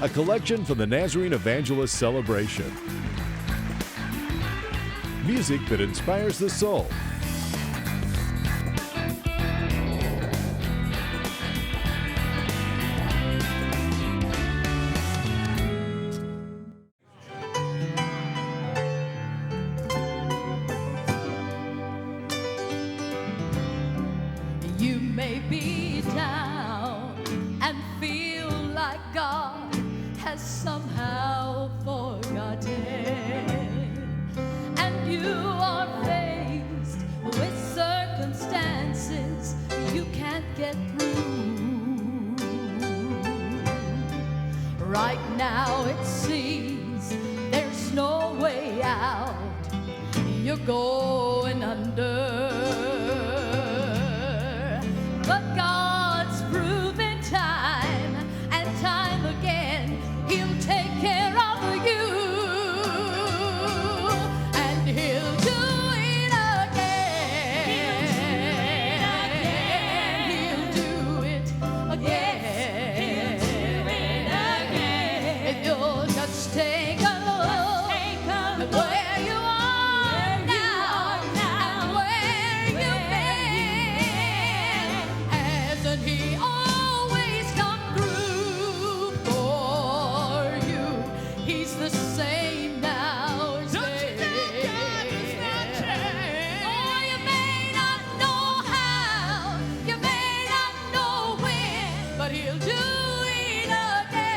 a collection from the Nazarene Evangelist celebration. Music that inspires the soul. You may be down and feel like God has somehow forgotten, and you are faced with circumstances you can't get through. Right now it seems there's no way out, you're going under. But God's proven time and time again, He'll take care of you, and He'll do it again. He'll do it again. If you'll just take a look at where you are now and where you've been, hasn't He always come through for you? He's the same now as then. Oh, you may not know how, you may not know when, but He'll do it again.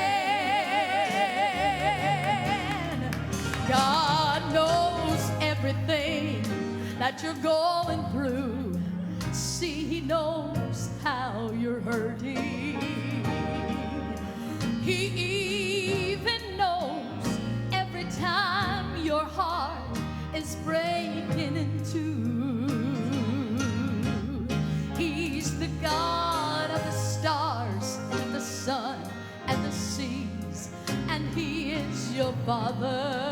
God knows everything that you're going through. See, He knows how you're hurting. He even knows every time your heart is breaking in two. He's the God of the stars, the sun, and the seas, and He is your Father.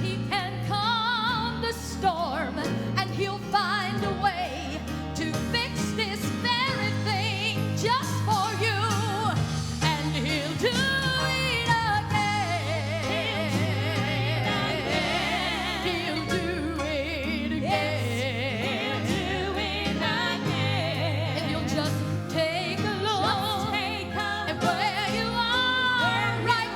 He can calm the storm, and He'll find a way to fix this very thing just for you, and He'll do it again. He'll do it again. If you'll just take a look at where you are right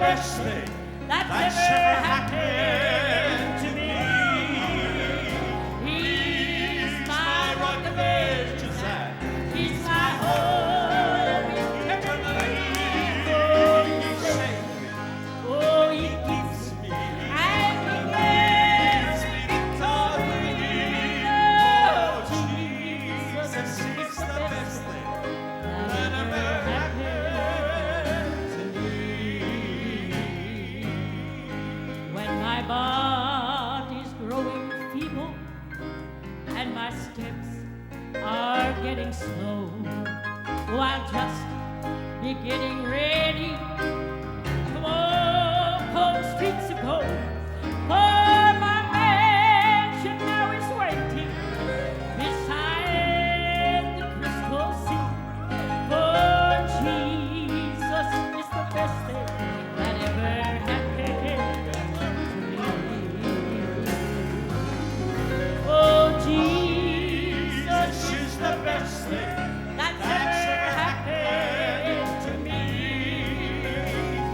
best thing that's ever happened to me. He's my rock of ages and he's my hope eternally. Oh, he saves me. Oh, he keeps me. And he gives me victory. Oh, Jesus is the best thing that ever happened to me. When my body's growing feeble and my steps are getting slow, oh, I'll just be getting ready to walk home streets of gold. For my mansion now is waiting beside the crystal sea. For Jesus is the best thing that ever happened to me. Oh, Jesus is the best thing that's ever happened to me.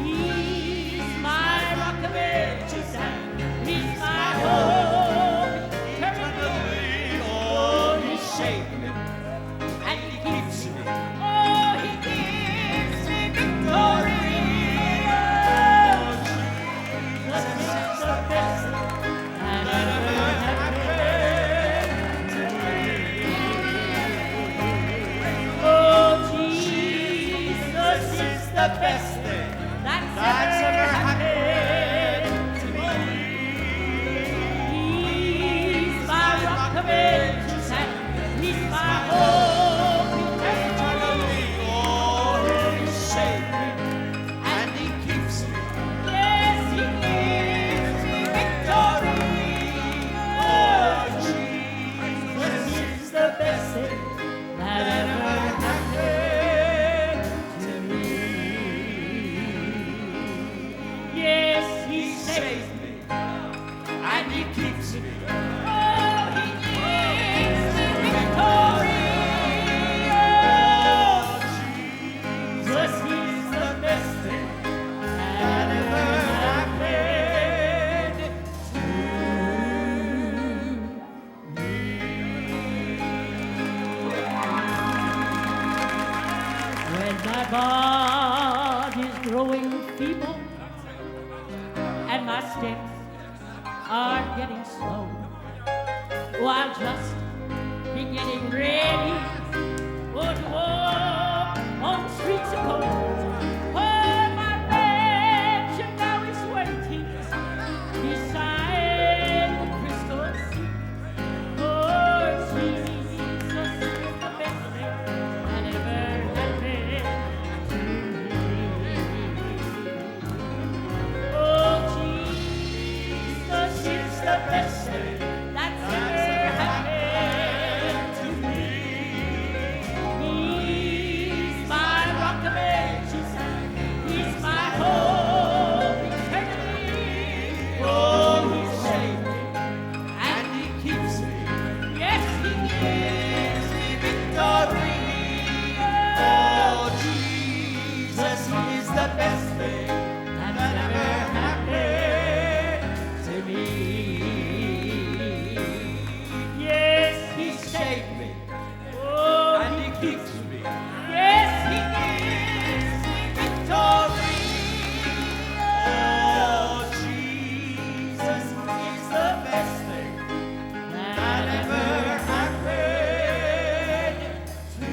He's my rock of ages and he's my hope eternally. Oh, he saved me And he keeps me. oh, he gives me victory. Oh, Jesus is the best that ever happened to me. Oh, Jesus is the best thing that's ever happened to me. He's my rock of ages and he's my hope eternally. Oh, he saved me and he keeps me. Yes, he gives me victory. Oh, Jesus is the best thing that ever happened to me. Yes, he saves me and he keeps me. Oh, he gives me victory. Oh, Jesus is the best thing that ever happened to me. When my body's growing feeble and my steps are getting slow, oh, I'll just be getting ready oh, to walk on the streets of gold. Oh, my mansion now is waiting beside the crystal sea. Oh, Jesus is the best thing that ever happened to me. Oh, Jesus is the best thing that's ever happened to me. He's my rock of ages and he's my hope eternally. Oh, he saved me and he keeps me. Yes, he gives me victory. Oh, Jesus is the best thing That that ever happened to me. Yes, he saved me. Oh, and he keeps me. yes, he gives me victory. Oh, Jesus is the best thing that ever happened to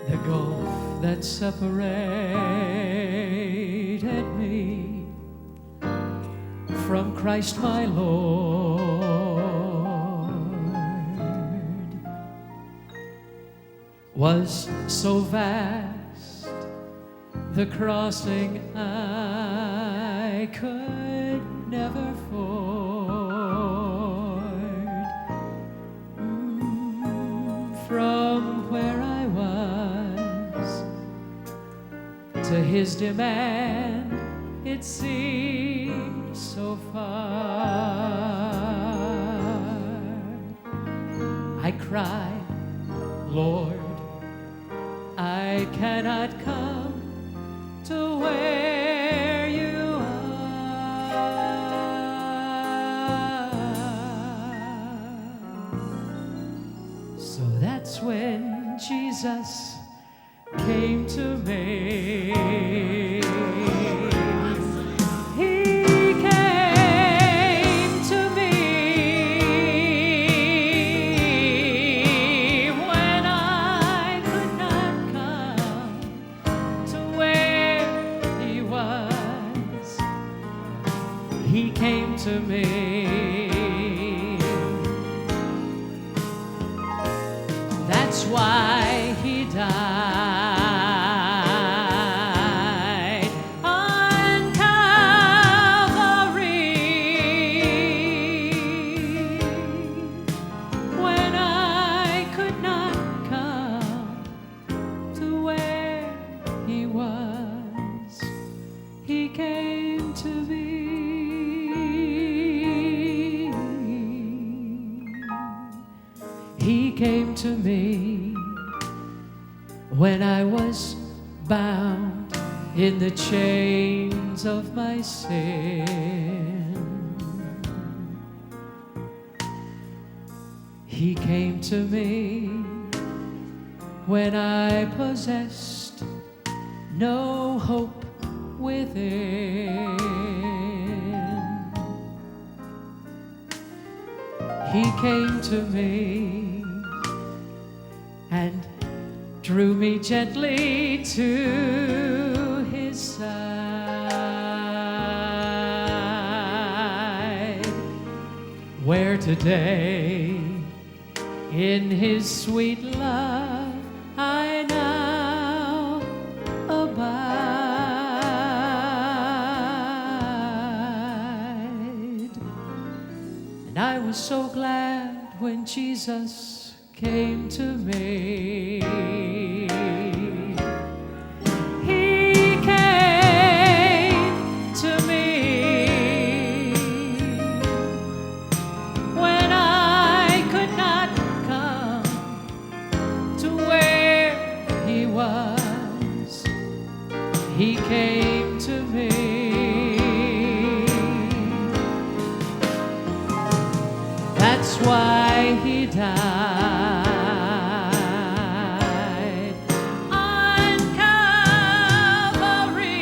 The gulf that separated me from Christ my Lord was so vast, the crossing I could never ford. From his demand, it seemed so far. I cried, Lord, I cannot come to where you are. So that's when Jesus came to me. He came to me when I could not come to where he was. He came to me. That's why he died on Calvary. When I could not come to where he was, he came to me. He came to me when I was bound in the chains of my sin. He came to me when I possessed no hope within. He came to me and drew me gently to his side, where today in his sweet love I now abide. And I was so glad when Jesus came to me. He came to me when I could not come to where he was. He came to me. That's why he died on Calvary.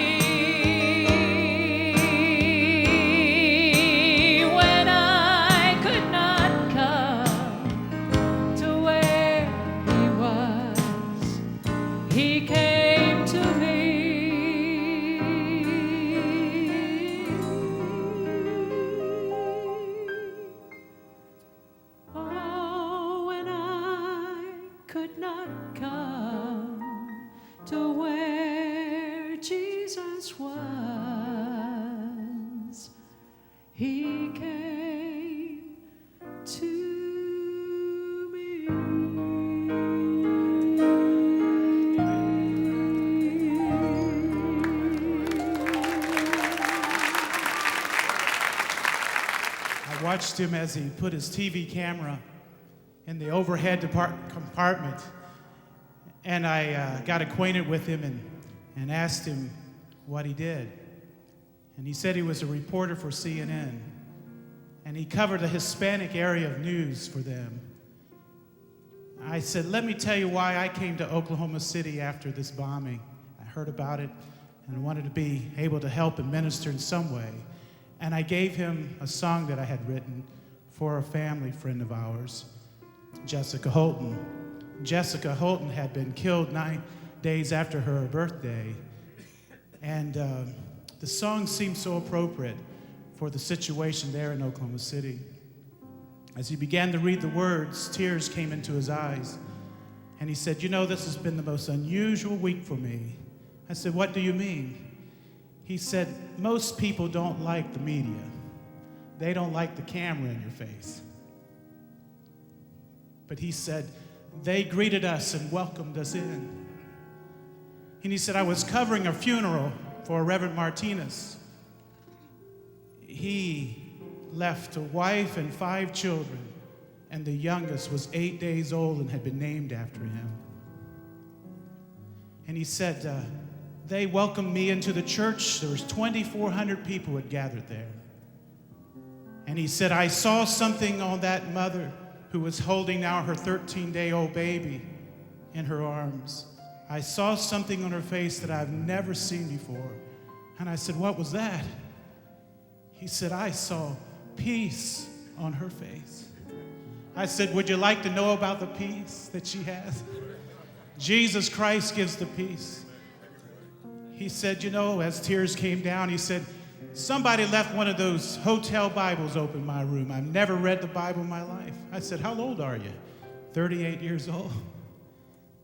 When I could not come to where he was, he came to me. Oh, when I could not come to where Jesus was, he came to me. I watched him as he put his TV camera in the overhead compartment, and I got acquainted with him and asked him what he did. And he said he was a reporter for CNN, and he covered the Hispanic area of news for them. I said, let me tell you why I came to Oklahoma City after this bombing. I heard about it, and I wanted to be able to help and minister in some way. And I gave him a song that I had written for a family friend of ours, Jessica Holton. Jessica Holton had been killed 9 days after her birthday. And the song seemed so appropriate for the situation there in Oklahoma City. As he began to read the words, tears came into his eyes. And he said, you know, this has been the most unusual week for me. I said, what do you mean? He said, most people don't like the media. They don't like the camera in your face. But he said, they greeted us and welcomed us in. And he said, I was covering a funeral for Reverend Martinez. He left a wife and 5 children, and the youngest was 8 days old and had been named after him. And he said, they welcomed me into the church. There was 2,400 people had gathered there. And he said, I saw something on that mother who was holding now her 13-day-old baby in her arms. I saw something on her face that I've never seen before. And I said, what was that? He said, I saw peace on her face. I said, would you like to know about the peace that she has? Jesus Christ gives the peace. He said, you know, as tears came down, he said, somebody left one of those hotel Bibles open in my room. I've never read the Bible in my life. I said, how old are you? 38 years old.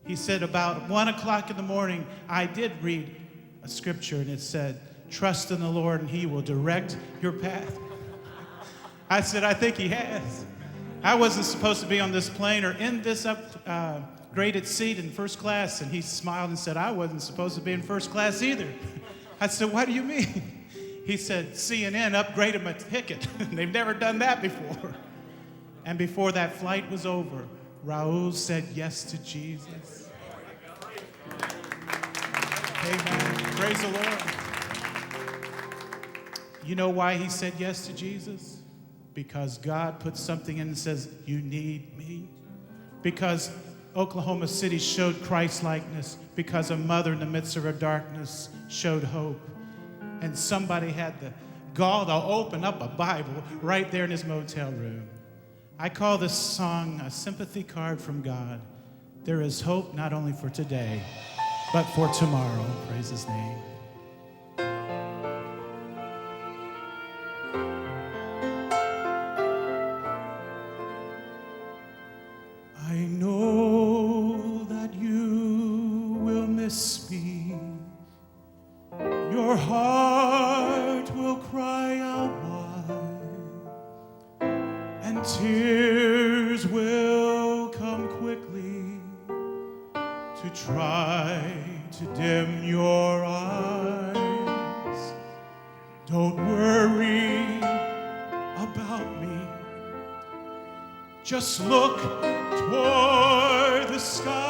He said, about 1 o'clock in the morning, I did read a scripture, and it said, trust in the Lord, and he will direct your path. I said, I think he has. I wasn't supposed to be on this plane or in this upgraded seat in first class, and he smiled and said, I wasn't supposed to be in first class either. I said, what do you mean? He said, CNN upgraded my ticket. They've never done that before. And before that flight was over, Raul said yes to Jesus. Amen. Praise the Lord. You know why he said yes to Jesus? Because God put something in and says, you need me. Because Oklahoma City showed Christ-likeness. Because a mother in the midst of her darkness showed hope. And somebody had the gall to open up a Bible right there in his motel room. I call this song a sympathy card from God. There is hope not only for today, but for tomorrow. Praise his name. I know that you will miss me. Your heart will cry out wide, and tears will come quickly to try to dim your eyes. Don't worry about me. Just look toward the sky.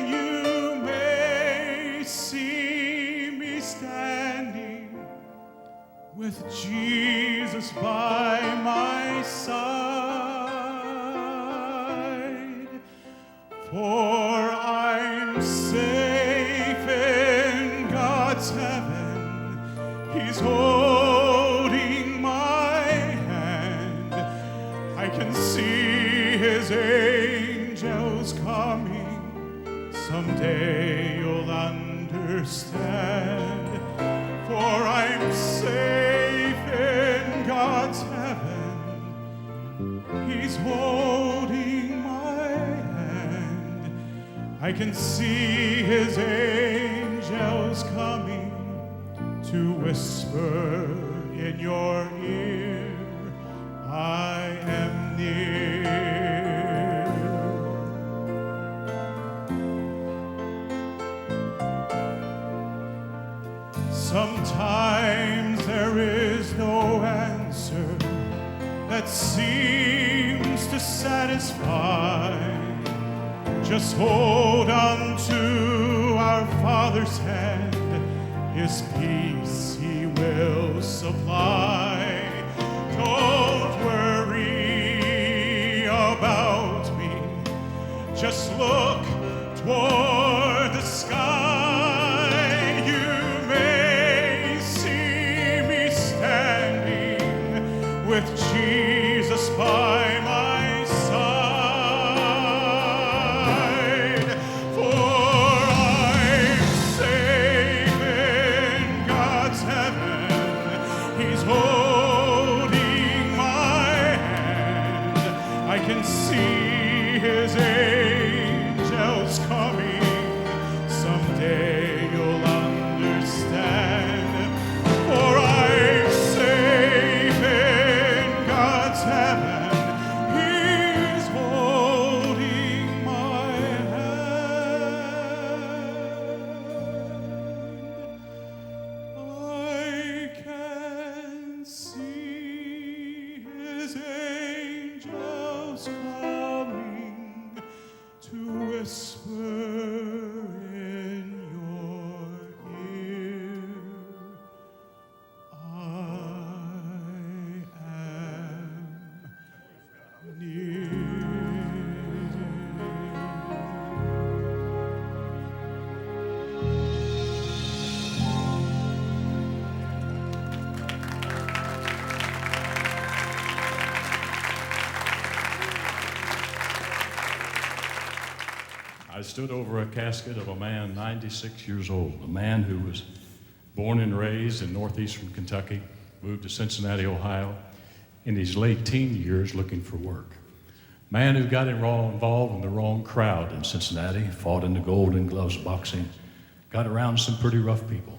You may see me standing with Jesus by my side. For I'm safe in God's heaven. He's holding my hand. I can see his angels coming. Someday you'll understand. For I'm safe in God's heaven. He's holding my hand. I can see his angels coming to whisper in your ear, I am near. Sometimes there is no answer that seems to satisfy. Just hold on to our Father's hand. His peace he will supply. Don't worry about me. Just look toward the sky. You may see me standing with Jesus by my side. For I'm safe in God's heaven. He's holding my hand. I can see his angels coming I stood over a casket of a man 96 years old, a man who was born and raised in northeastern Kentucky, moved to Cincinnati, Ohio, in his late teen years looking for work. Man who got involved in the wrong crowd in Cincinnati, fought in the Golden Gloves boxing, got around some pretty rough people.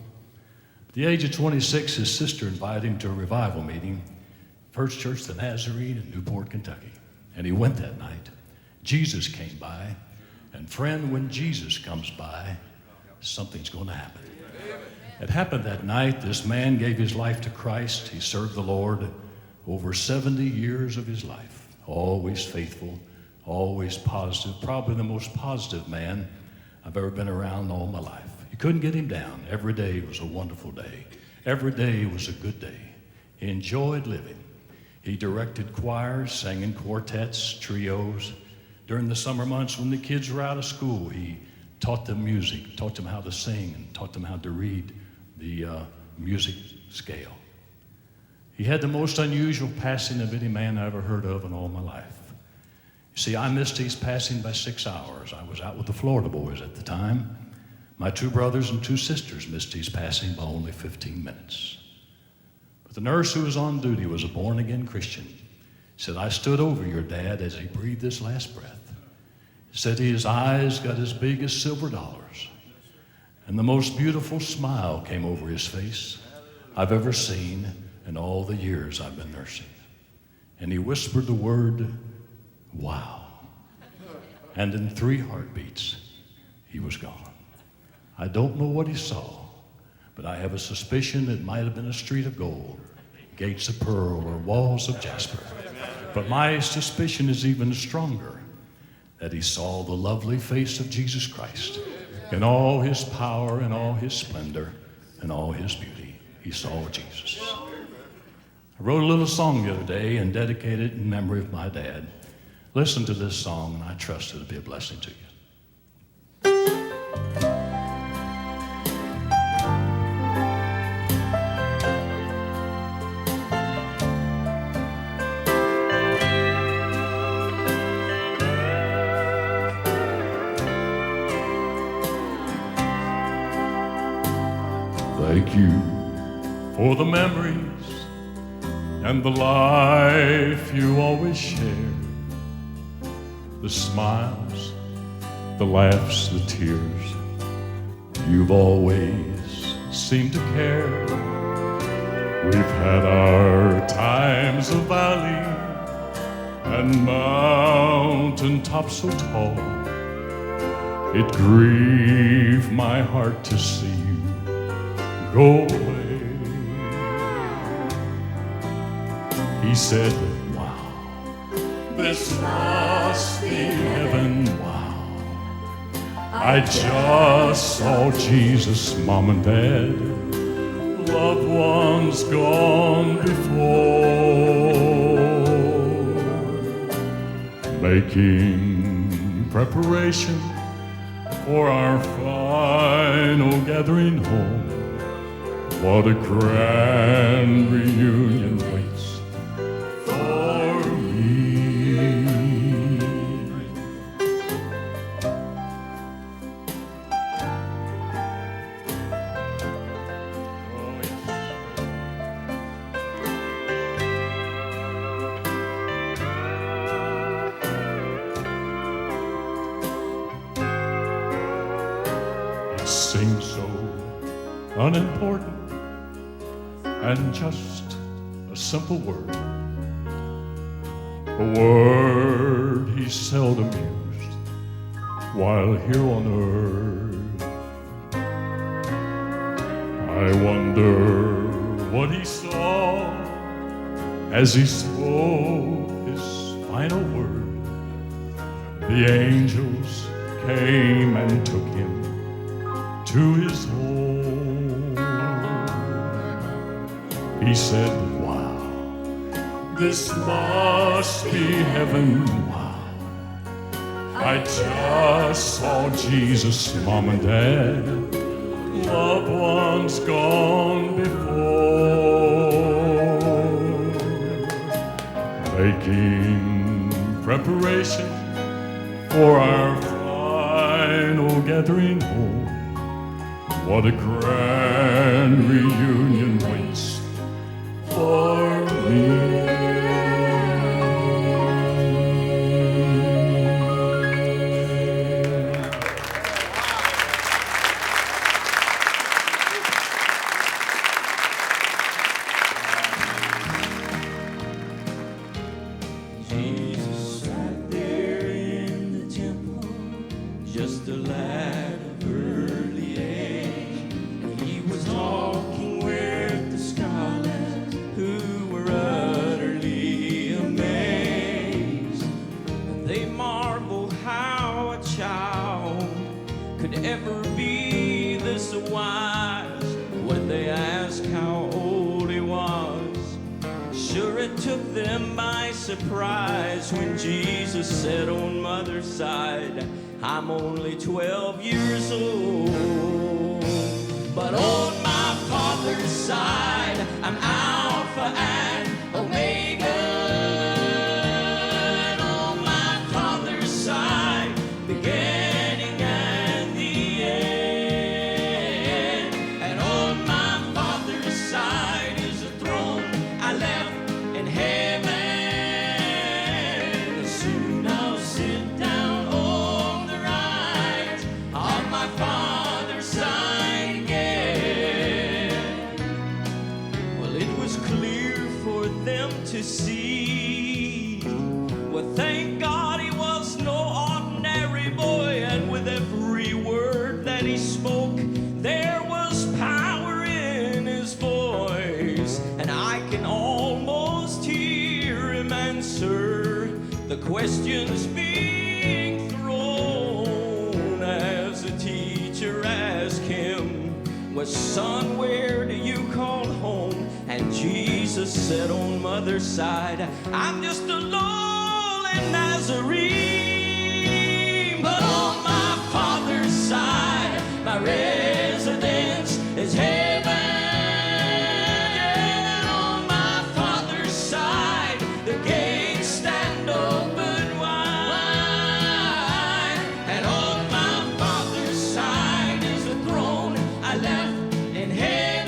At the age of 26, his sister invited him to a revival meeting, First Church, the Nazarene in Newport, Kentucky. And he went that night. Jesus came by, and friend, when Jesus comes by, something's going to happen. It happened that night. This man gave his life to Christ. He served the Lord over 70 years of his life. Always faithful, always positive, probably the most positive man I've ever been around all my life. You couldn't get him down. Every day was a wonderful day. Every day was a good day. He enjoyed living. He directed choirs, sang in quartets, trios. During the summer months when the kids were out of school, he taught them music, taught them how to sing, and taught them how to read the music scale. He had the most unusual passing of any man I ever heard of in all my life. You see, I missed his passing by 6 hours. I was out with the Florida boys at the time. My 2 brothers and 2 sisters missed his passing by only 15 minutes. But the nurse who was on duty was a born-again Christian. Said, I stood over your dad as he breathed his last breath. Said his eyes got as big as silver dollars. And the most beautiful smile came over his face I've ever seen in all the years I've been nursing. And he whispered the word, wow. And in 3 heartbeats, he was gone. I don't know what he saw, but I have a suspicion it might have been a street of gold, gates of pearl, or walls of jasper. But my suspicion is even stronger, that he saw the lovely face of Jesus Christ in all his power and all his splendor and all his beauty. He saw Jesus. I wrote a little song the other day and dedicated it in memory of my dad. Listen to this song, and I trust it'll be a blessing to you. Thank you for the memories and the life you always share. The smiles, the laughs, the tears. You've always seemed to care. We've had our times of valley and mountain tops so tall. It grieved my heart to see you go away. He said, wow, this must be heaven. Wow, I just saw Jesus, Mom and Dad, loved ones gone before, making preparation for our final gathering home. What a grand reunion waits for me. Oh, yes. It seems so unimportant, and just a simple word, a word he seldom used while here on earth. I wonder what he saw as he spoke his final word. The angels came and took him to his home. He said, wow, this must be heaven. Wow, I just saw Jesus, Mom and Dad, loved ones gone before, making preparation for our final all gathering home. What a grand reunion waits for me. Jesus sat there in the temple, just a lad of early age. And he was talking with the scholars, who were utterly amazed. And they marveled how a child could ever be this wise. When they asked how old he was, sure it took them by surprise when Jesus said on mother's side, I'm only 12 years old. But on my father's side, I'm Alpha and Omega. And on my father's side, beginning and the end. And on my father's side is a throne I left in heaven. Soon I'll sit down on the right on my father's side again. Well, it was clear for them to see. Well, thank God he was no ordinary boy, and with every word that he spoke, there was power in his voice. And I can almost hear him answer the questions being thrown as the teacher asked him, well, son, where do you call home? And Jesus said on mother's side, I'm just a lowly Nazarene. But on my father's side, my residence is heaven. And on my father's side, the gates stand open wide. And on my father's side is the throne I left in heaven.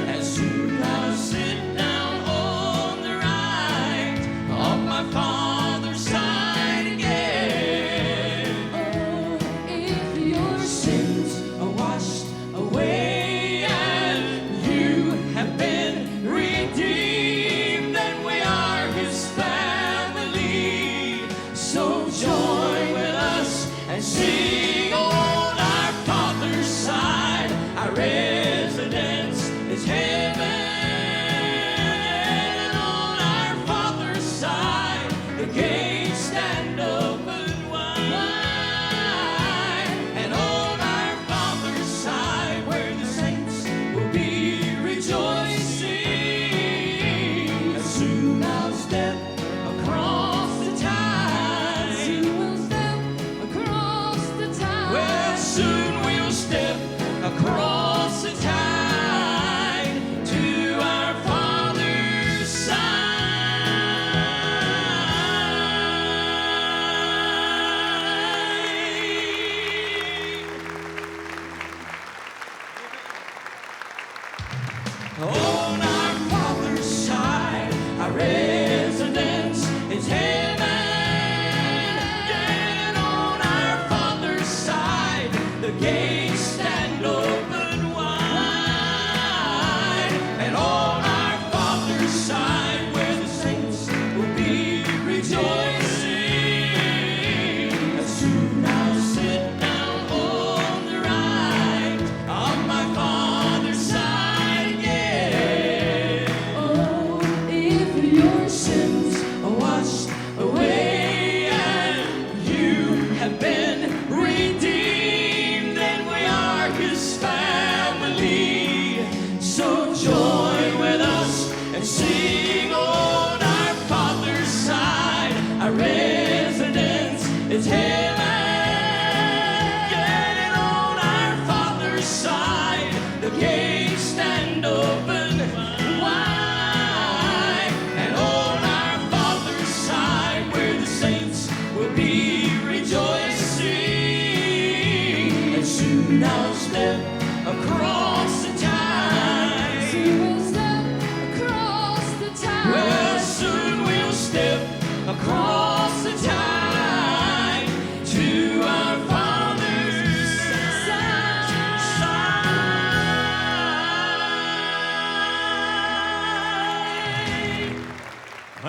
And soon I'll sit down on the right of my father's side again. Oh, if your Sins are washed away and you have been redeemed, then we are his family. So join with us and sing on our father's side. Our residence is heaven. And on our father's side, the gates stand open wide. And on our father's side, where the saints will be rejoicing. And soon I'll step across the tide. soon will step across the tide. Well, soon we'll step across the tide to our father's side. On our father's side, our residence is heaven. And on our father's side, the gates stand open wide. And on our father's side, where the saints will be rejoicing. And soon I'll sit down on the right of my father's side again. Oh, if your Sins are washed away and you have been redeemed, then we are his family. So join with us and sing on our father's side. Our residence is heaven. And on our father's side, the gates stand open wide. And on our father's side, where the saints will be rejoicing.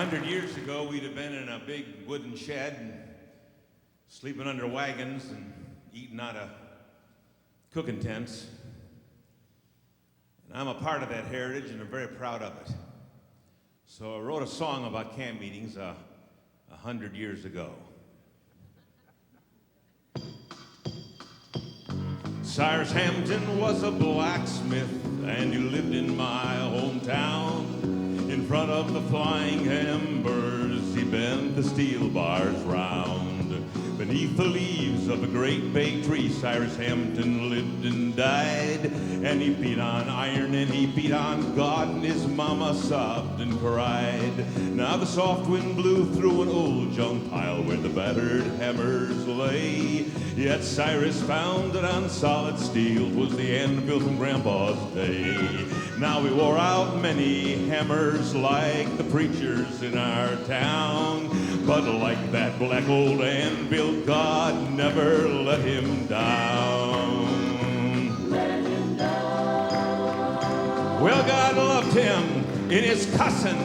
100 years ago, we'd have been in a big wooden shed and sleeping under wagons and eating out of cooking tents. And I'm a part of that heritage, and I'm very proud of it. So I wrote a song about camp meetings 100 years ago. Cyrus Hampton was a blacksmith, and he lived in my hometown. In front of the flying embers, he bent the steel bars round. Beneath the leaves of a great bay tree, Cyrus Hampton lived and died. And he beat on iron and he beat on God, and his mama sobbed and cried. Now the soft wind blew through an old junk pile where the battered hammers lay. Yet Cyrus found that on solid steel was the anvil from Grandpa's day. Now we wore out many hammers like the preachers in our town, but like that black old anvil, God never let him down. Well, God loved him in his cussing,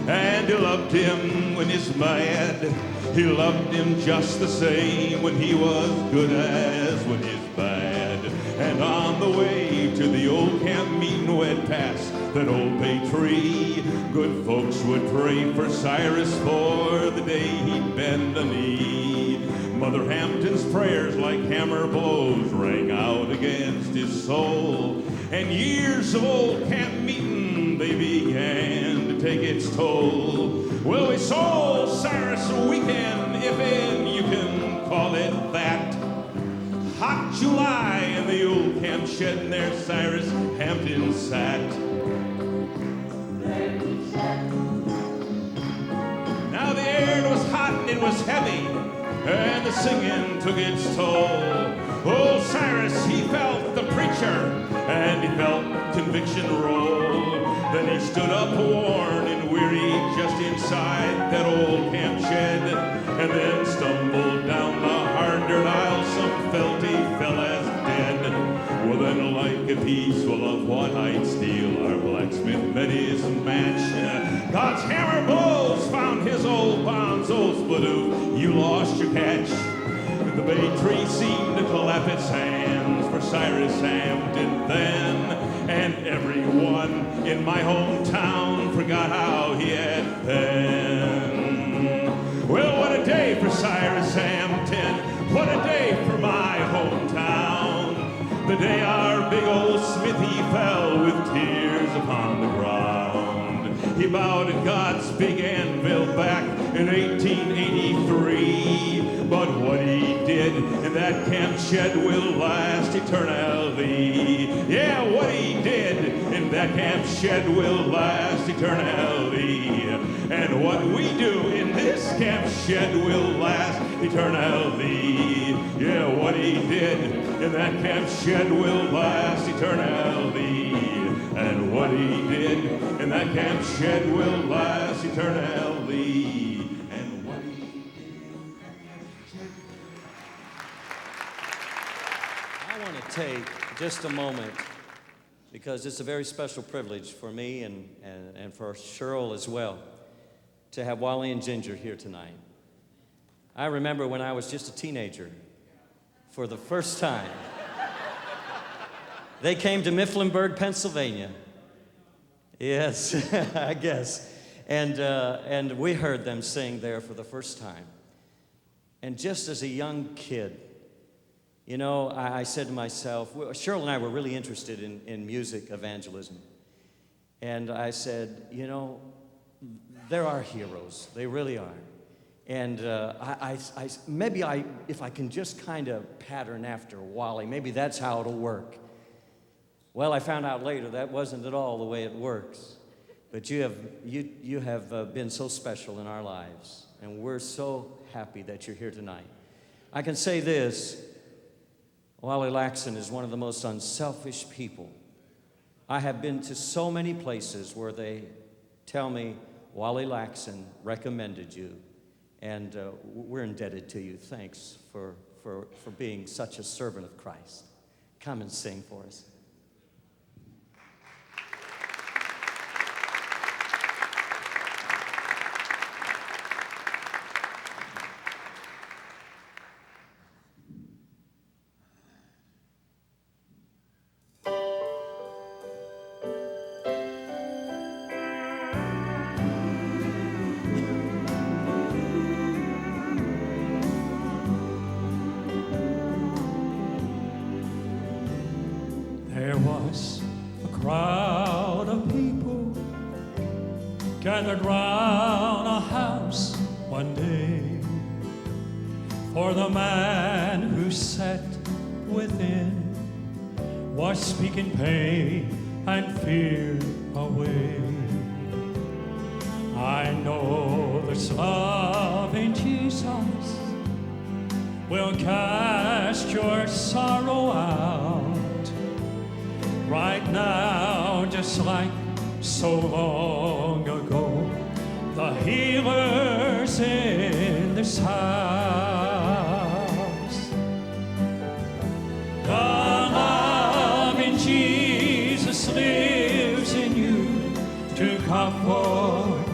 and he loved him when he's mad. He loved him just the same when he was good as when he's bad. And on the way to the old camp meeting we'd pass that old bay tree, good folks would pray for Cyrus for the day he'd bend the knee. Mother Hampton's prayers like hammer blows rang out against his soul. And years of old camp meeting, they began to take its toll. Well, we sold Cyrus a weekend, if in you can call it that. Hot July in the old camp shed, and there Cyrus Hampton sat. Now the air was hot and it was heavy, and the singing took its toll. Old Cyrus, he felt the preacher, and he felt conviction roll. Then he stood up worn and weary just inside that old camp shed, and then stumbled down the hard dirt aisle. Some felt he fell as dead. Well, then like a piece of white steel, our blacksmith met his match. God's hammer blows found his old bonds, old Spadoo, you lost your catch. The bay tree seemed to clap its hands for Cyrus Hampton then, and everyone in my hometown forgot how he had been. Well, what a day for Cyrus Hampton, what a day for my hometown. The day our big old smithy fell with tears upon the ground. He bowed at God's big anvil back in 1883. But what he did in that camp shed will last eternally. Yeah, what he did in that camp shed will last eternally. And what we do in this camp shed will last eternally. Yeah, what he did in that camp shed will last eternally. And what he did in that camp shed will last eternally. Take just a moment, because it's a very special privilege for me and for Cheryl as well to have Wally and Ginger here tonight. I remember when I was just a teenager, for the first time, they came to Mifflinburg, Pennsylvania. Yes, I guess. And we heard them sing there for the first time. And just as a young kid, you know, I said to myself, Cheryl and I were really interested in music evangelism. And I said, you know, there are heroes. They really are. And if I can just kind of pattern after Wally, maybe that's how it'll work. Well, I found out later that wasn't at all the way it works. But you have been so special in our lives. And we're so happy that you're here tonight. I can say this. Wally Laxson is one of the most unselfish people. I have been to so many places where they tell me, Wally Laxson recommended you, and we're indebted to you. Thanks for being such a servant of Christ. Come and sing for us. gathered round a house one day, for the man who sat within was speaking pain and fear away. I know there's love in Jesus will cast your sorrow out right now, just like so long ago. The healer's in this house. The love in Jesus lives in you to comfort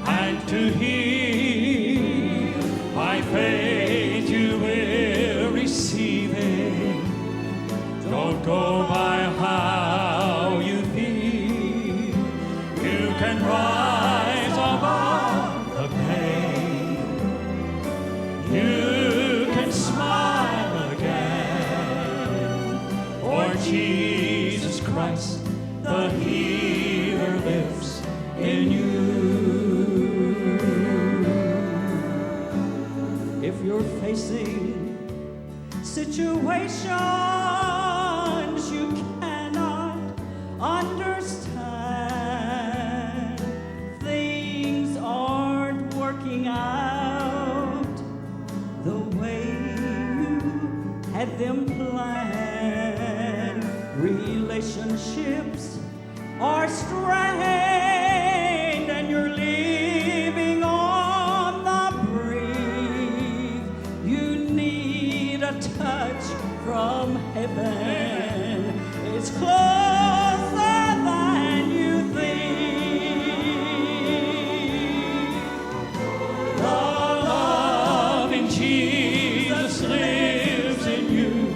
and to heal. By faith you will receive it. Don't go by how you feel. You can rise above the pain. You can smile again. For Jesus Christ, the healer, lives in you. If you're facing situations you cannot understand, things aren't working out the way you had them planned, relationships are strained and you're living on the brink, you need a touch from heaven. It's closer than you think. The love in Jesus lives in you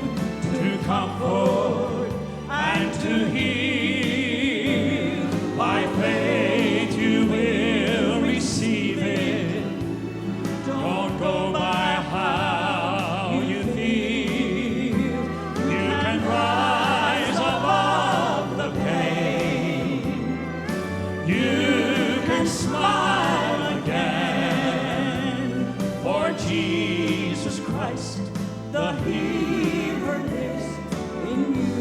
to comfort and to heal. By faith you will receive it. Don't go by how you feel. You can rise above the pain. You can smile again. For Jesus Christ, the healer, lives in you.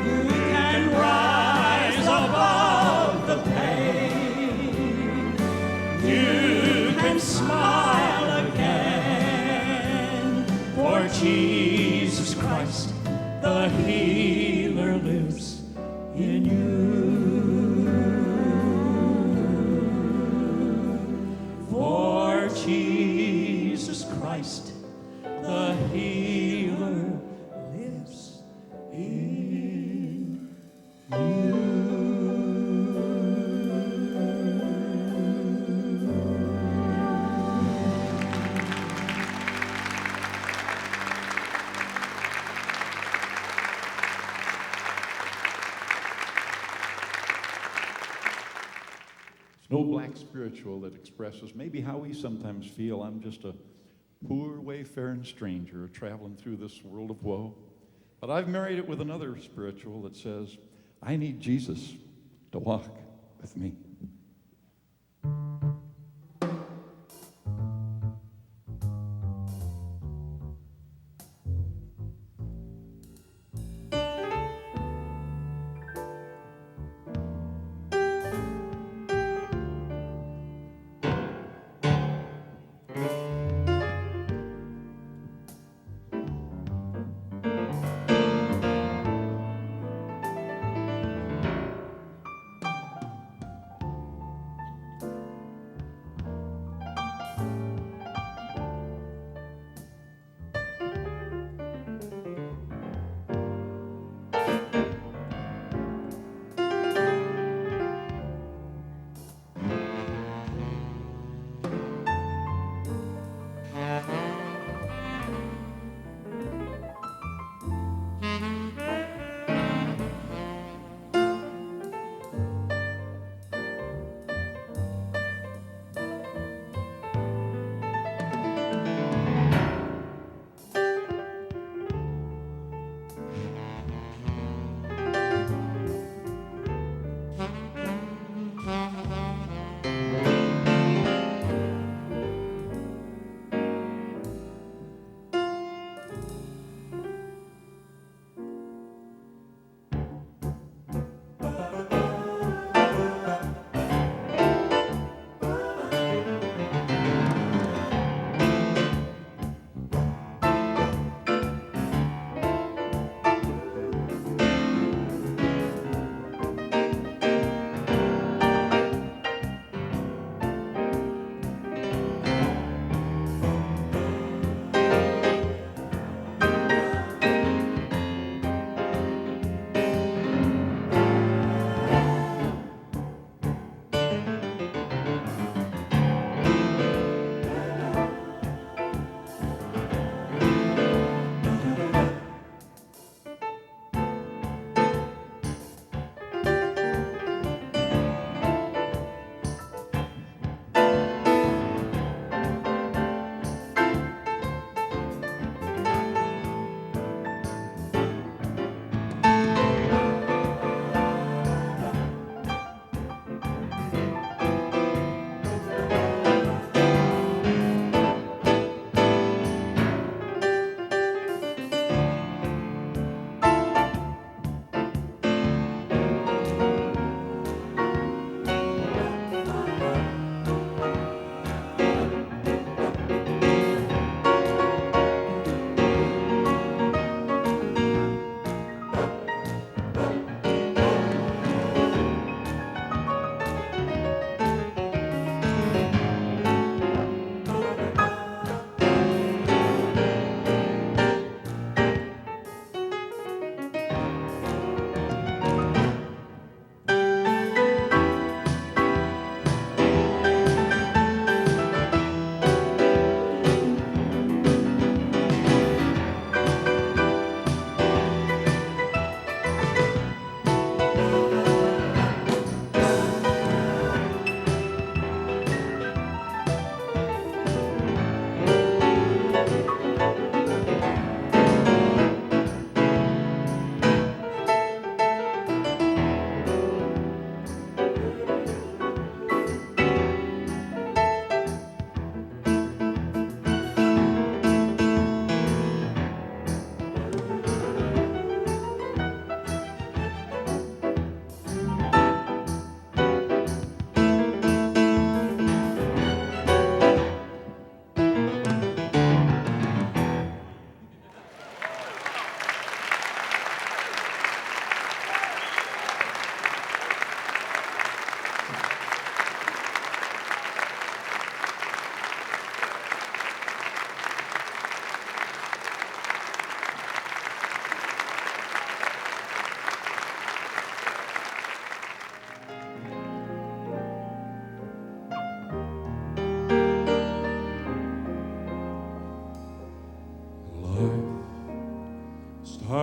You can rise above the pain. You can smile again. For Jesus Christ, the healer, lives in you. For Jesus Christ, the healer, lives in you. No black spiritual that expresses maybe how we sometimes feel. I'm just a poor wayfaring stranger traveling through this world of woe. But I've married it with another spiritual that says, I need Jesus to walk with me.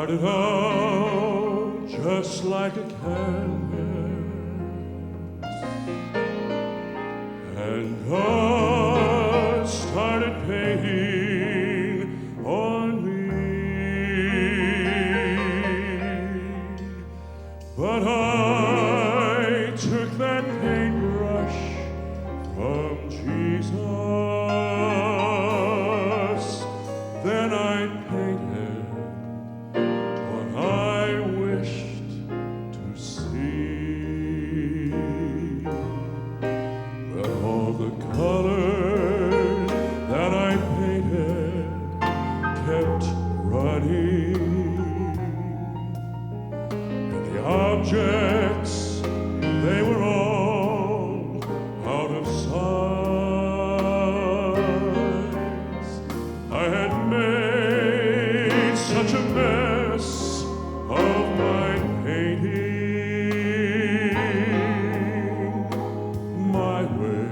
started out just like a canvas, and God started painting on me. But I took that paintbrush from Jesus, then I painted what I wished to see. But all the colors that I painted kept running, and the objects, they were all out of sight. I had made such a mess of my painting. My way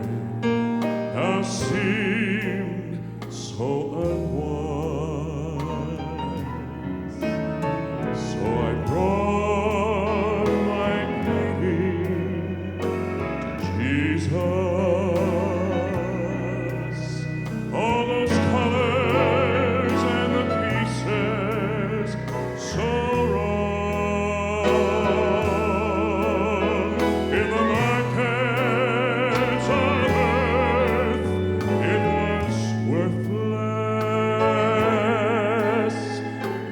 now seemed so unwise. So I brought my painting to Jesus. All those colors and the pieces so wrong in the markets of earth, it was worthless.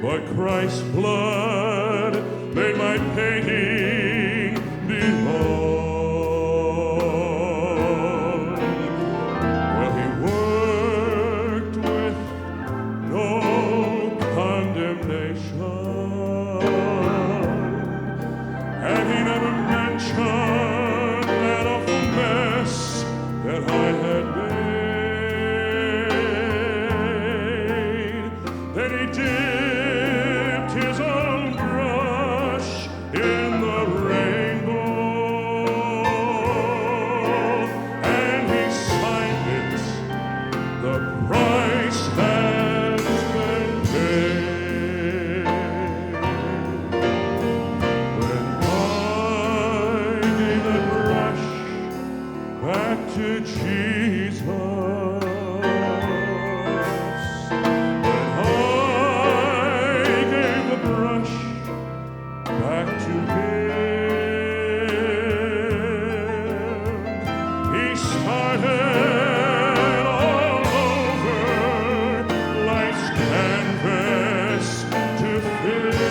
But Christ's blood made my painting belong. Well, he worked with no condemnation, and he never mentioned that awful mess that I had made. Then he dipped his own brush in the rainbow, and he signed it. The price has been paid. When I gave the brush back to Jesus, when I gave the brush back to him, he started all over life's canvas to fill.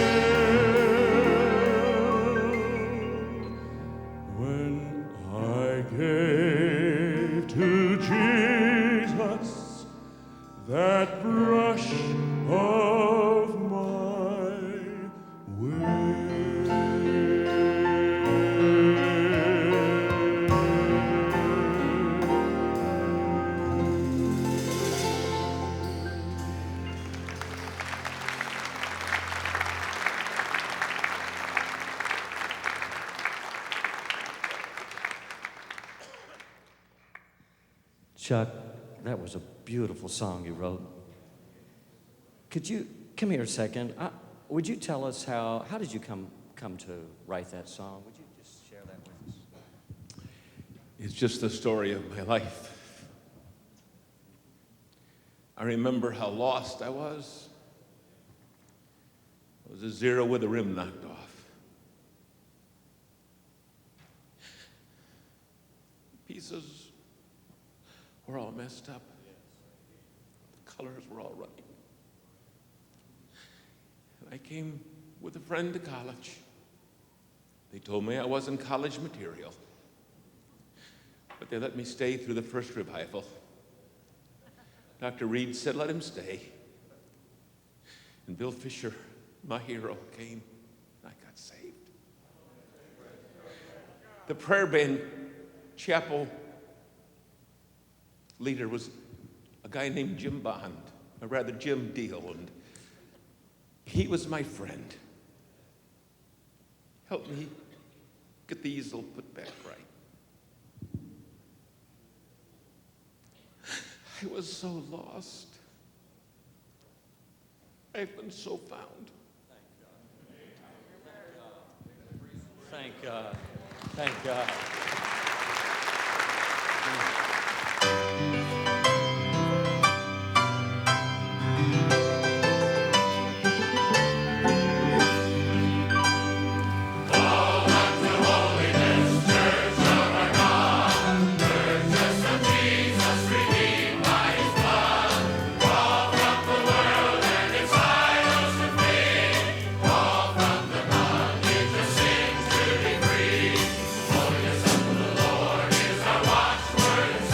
When I gave to Jesus that brush of my Chuck, that was a beautiful song you wrote. Could you come here a second? Would you tell us how did you come to write that song? Would you just share that with us? It's just the story of my life. I remember how lost I was. I was a zero with the rim knocked off. Pieces were all messed up. The colors were all running. And I came with a friend to college. They told me I wasn't college material, but they let me stay through the first revival. Dr. Reed said, let him stay. And Bill Fisher, my hero, came, and I got saved. The prayer band chapel leader was a guy named Jim Bond, or rather Jim Dell, and he was my friend. Helped me get the easel put back right. I was so lost. I've been so found. Thank God. Thank God. Thank God. Holiness of the Lord is our watchword.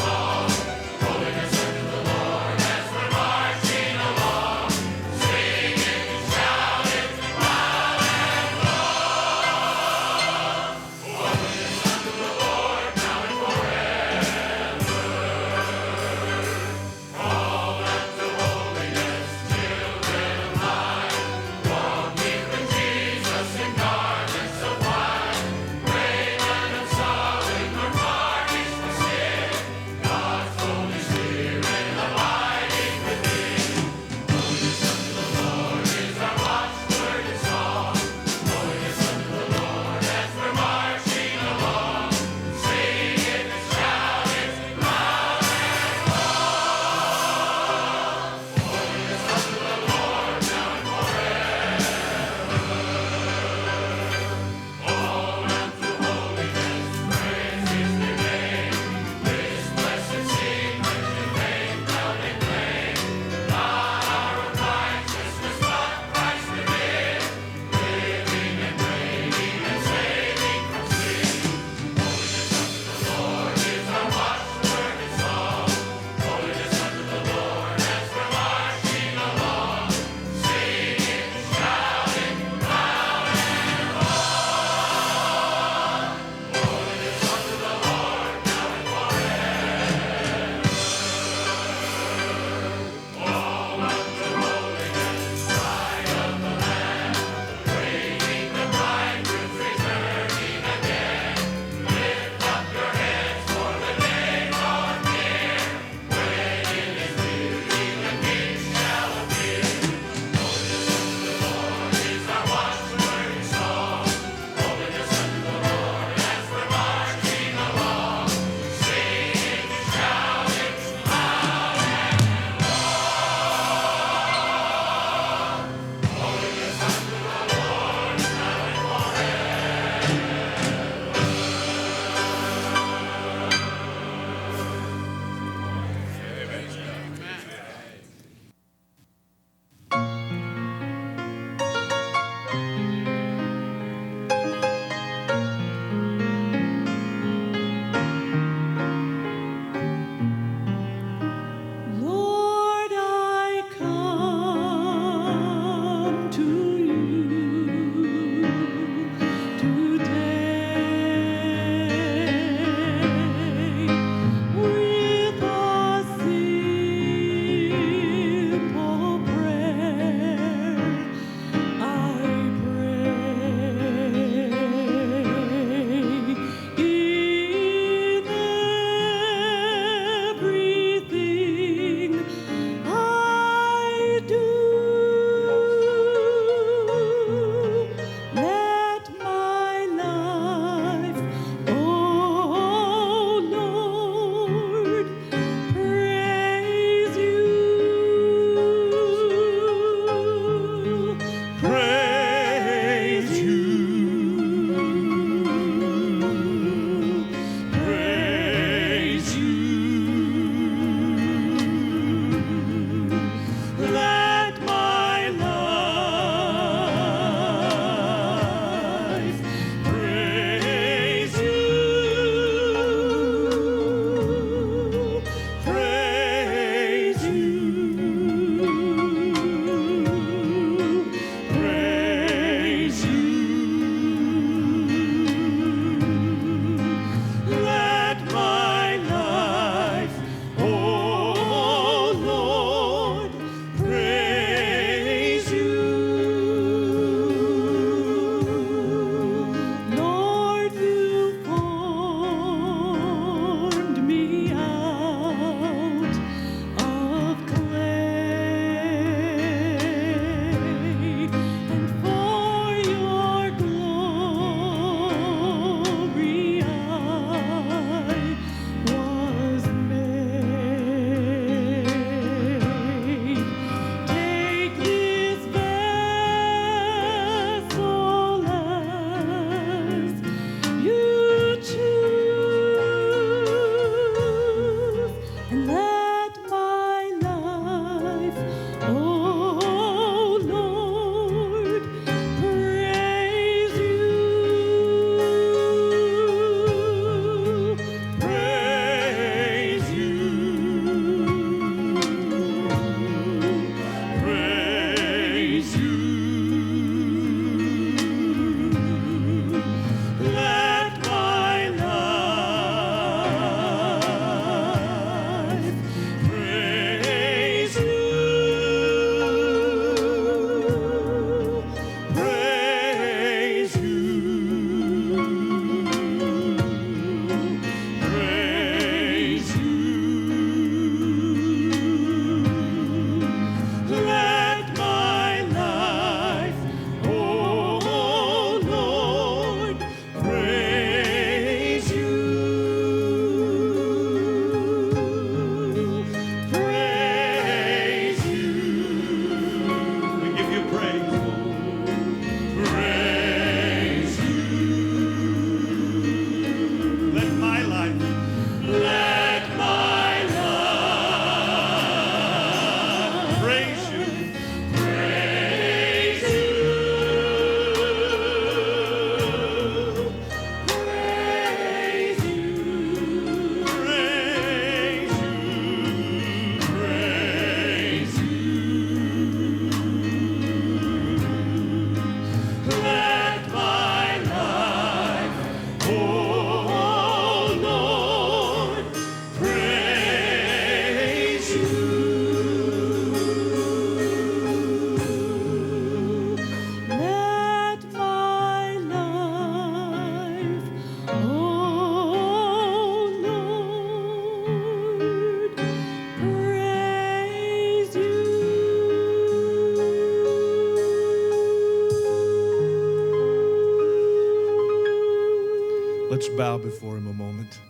Let's bow before him a moment.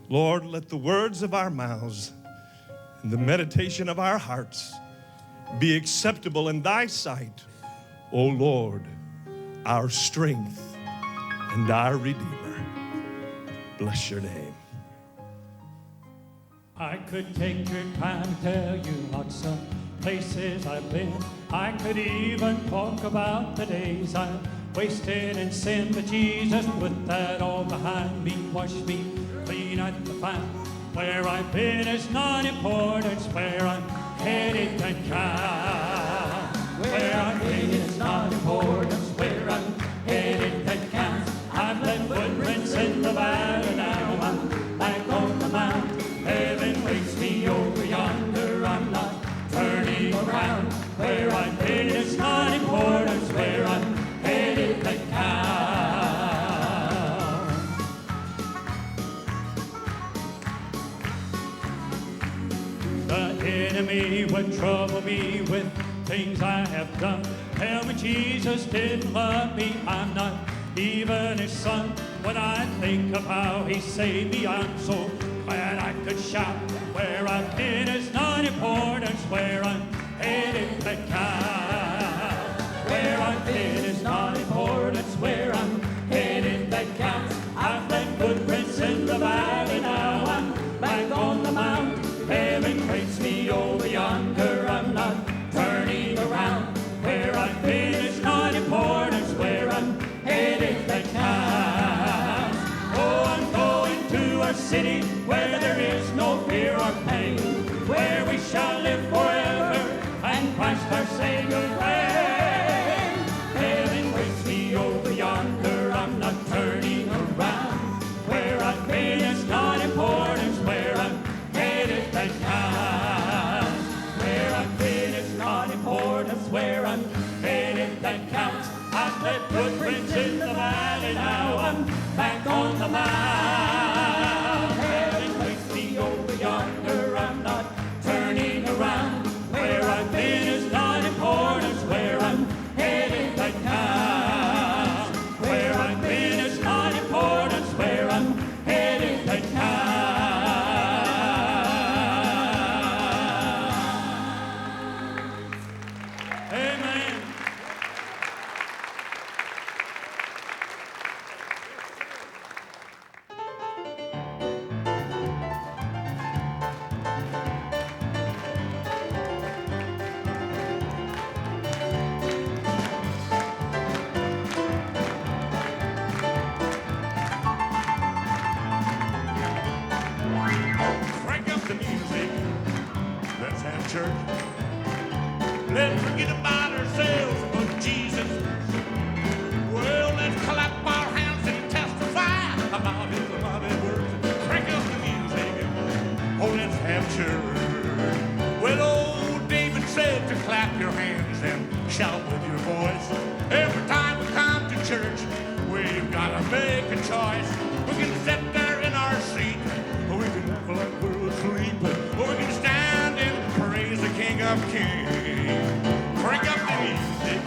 Lord, let the words of our mouths and the meditation of our hearts be acceptable in thy sight, O Lord, our strength and our Redeemer. Bless your name. I could take your time and tell you lots of places I've been. I could even talk about the days I've wasted in sin, but Jesus put that all behind me, washed me clean at the fountain. Where I've been is not important, where I'm headed that counts. Where I've been is not important, where I'm headed that counts. I've left footprints in the valley, now I'm back on the mount. Heaven waits me over yonder, I'm not turning around. Where I've been is not important, where I'm headed that counts. The enemy would trouble me with things I have done. Tell me Jesus didn't love me, I'm not even his son. When I think of how he saved me, I'm so glad I could shout. Where I've been is not important, where I'm headed that counts. Where I've been is not important, where I'm headed that counts. I've left footprints in the valley, now I'm back on the mount. Heaven waits me over yonder, I'm not turning around. Where I've been is not important, where I'm headed that counts. Oh, I'm going to a city where there is no fear or pain, where we shall live forever and Christ our Savior reign. Heaven waits me over yonder, I'm not turning around. Where I've been is not important, where I'm headed that counts. Where I've been is not important, where I'm headed that counts. I've left footprints in the valley, now I'm back on the mount. Heaven waits me over yonder, I'm not turning around. Where I've been is not important, where I'm headed that counts. Where I've been is not important, where I'm headed that counts. Amen. Crank up the music. Let's have church. Let's forget about ourselves and put Jesus first. Well, let's clap our hands and testify about his mighty words. Crank up the music. Oh, let's have church. Well, old David said to clap your hands and shout with your voice. Every time we come to church, we've got to make a choice. We can sit there in our seat, or we can act like we're asleep, or we can stand and praise the King of Kings. Crank up the music.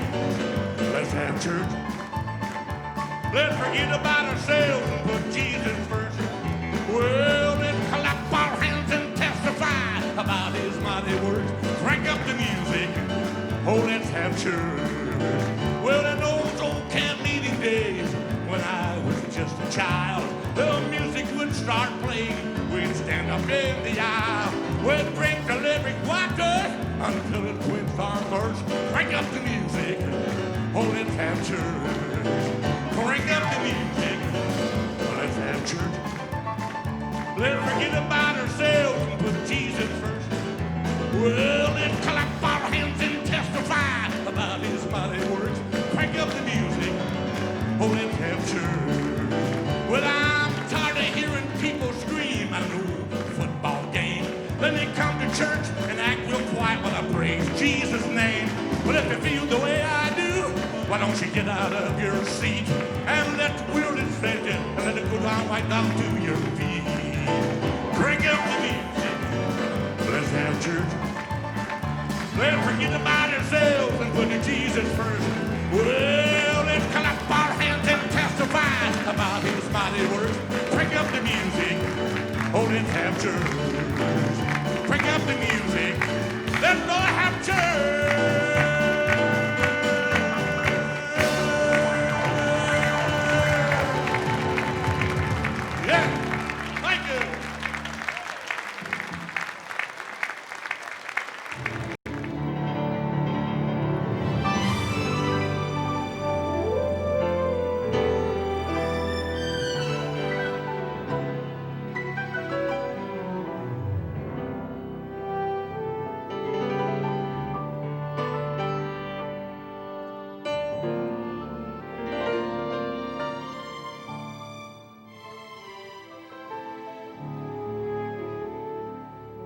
Let's have church. Let's forget about ourselves and put Jesus first. Well, let's clap our hands and testify about his mighty words. Crank up the music. Oh, let's have church. Well, in those old camp meeting days, when I was just a child, the music would start playing. We'd stand up in the aisle. We'd drink the living water until it quenched our thirst. Crank up the music. Oh, let's have church. Crank up the music. Let's have church. Let's forget about ourselves and put Jesus first. Well, let's clap our hands and testify about his mighty words. Crank up the music. Oh, let's have church. Well, I'm tired of hearing people scream at an old football game. Then they come to church and act real quiet while I praise Jesus' name. Well, if you feel the way I do, why don't you get out of your seat and let the wheel set you and let it go down right down to your feet. Crank up the music. Let's have church. Let's forget about ourselves and put Jesus first. Well, let's clap our hands and testify about his let's have church. Crank up the music. Let's go have church. Yeah, thank you.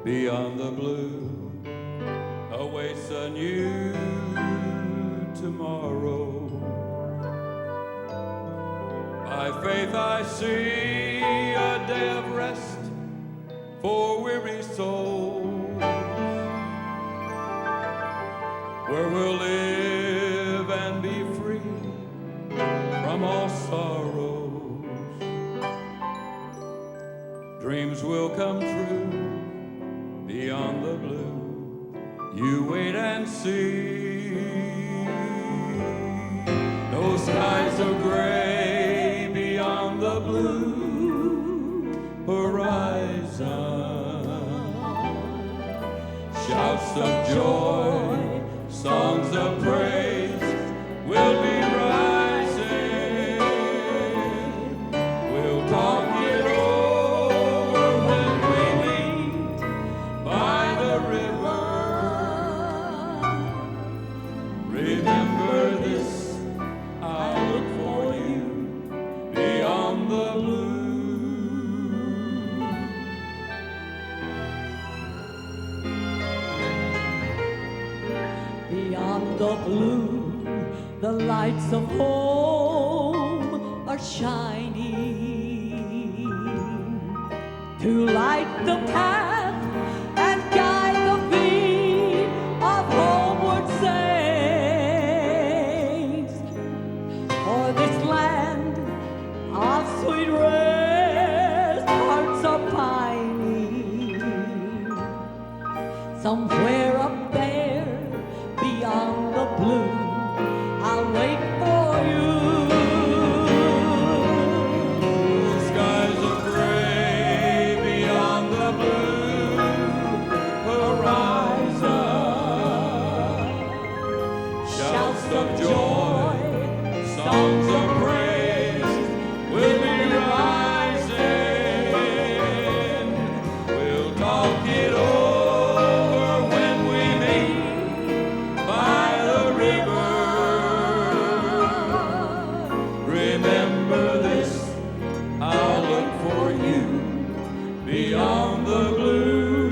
Beyond the blue awaits a new tomorrow. By faith I see a day of rest for weary souls, where we'll live and be free from all sorrows. Dreams will come true beyond the blue, you wait and see. No skies of gray beyond the blue horizon. Shouts of joy, songs of praise will be rising. We'll talk it over when we meet by the river. Remember this, I'll look for you beyond the blue. Beyond the blue, the lights of home are shining to light the path and guide the feet of homeward saints. For this land of sweet rest, hearts are pining. Somewhere up there, beyond the blue, I'll wait for you. Skies of gray beyond the blue horizon. Shouts of joy, songs of praise will be rising. We'll talk it over when we meet by the river. Remember this, I'll look for you beyond the blue.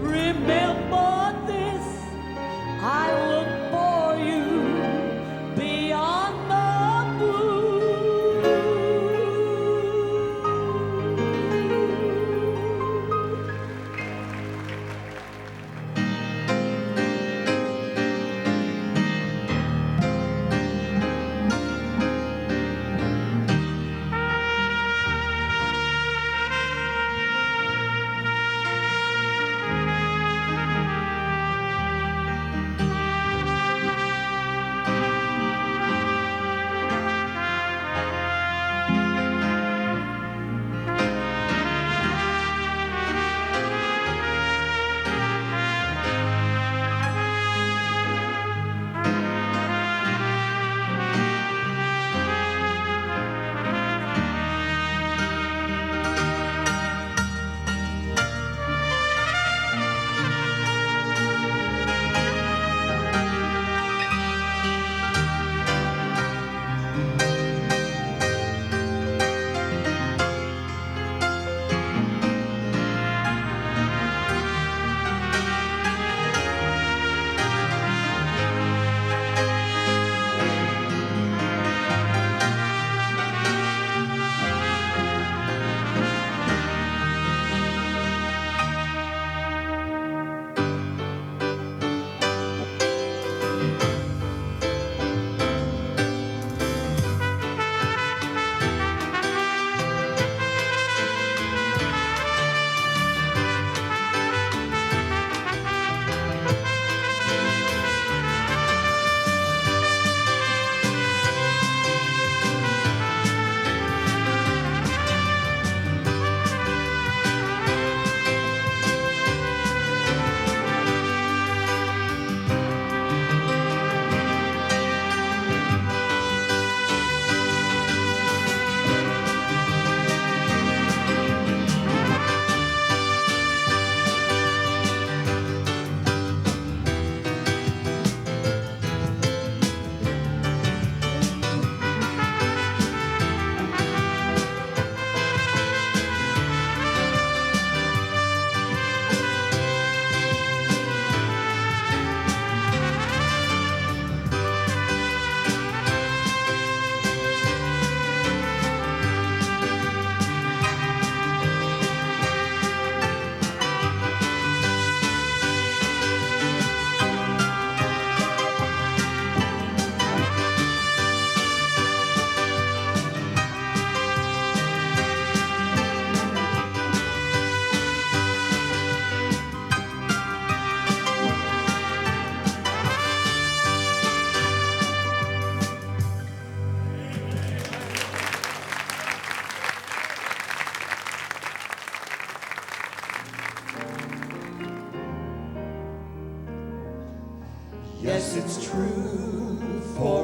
Remember this, I look for you beyond the blue.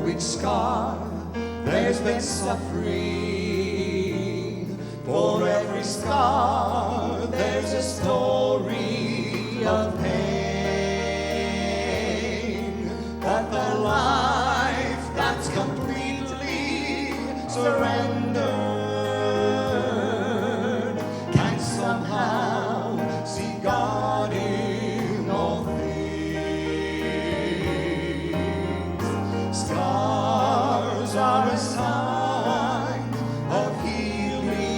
For each scar, there's been suffering. For every scar, there's a story of pain. But the life that's completely surrendered can somehow see God in all things. Scars are a sign of healing,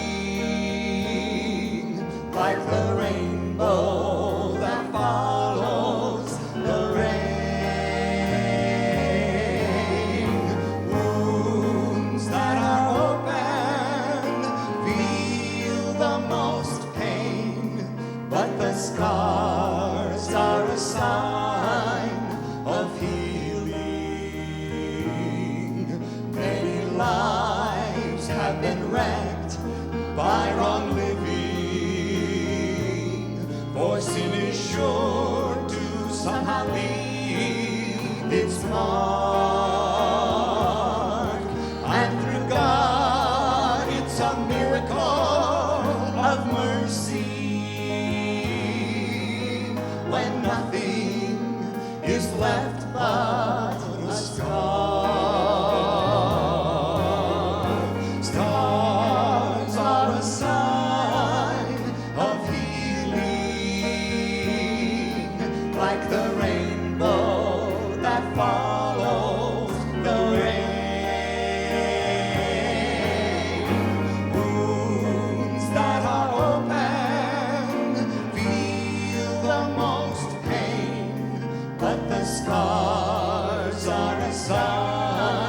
like the rainbow that follows the rain. Wounds that are open feel the most pain, but the scars are a sign of healing. Many lives have been wrecked by wrong living, for sin is sure to somehow leave its mark. And through God, it's a miracle of mercy when nothing is left but a scar. Scars are a sign of healing, like the rainbow that follows the rain. Wounds that are open feel the most pain, but the scars are a sign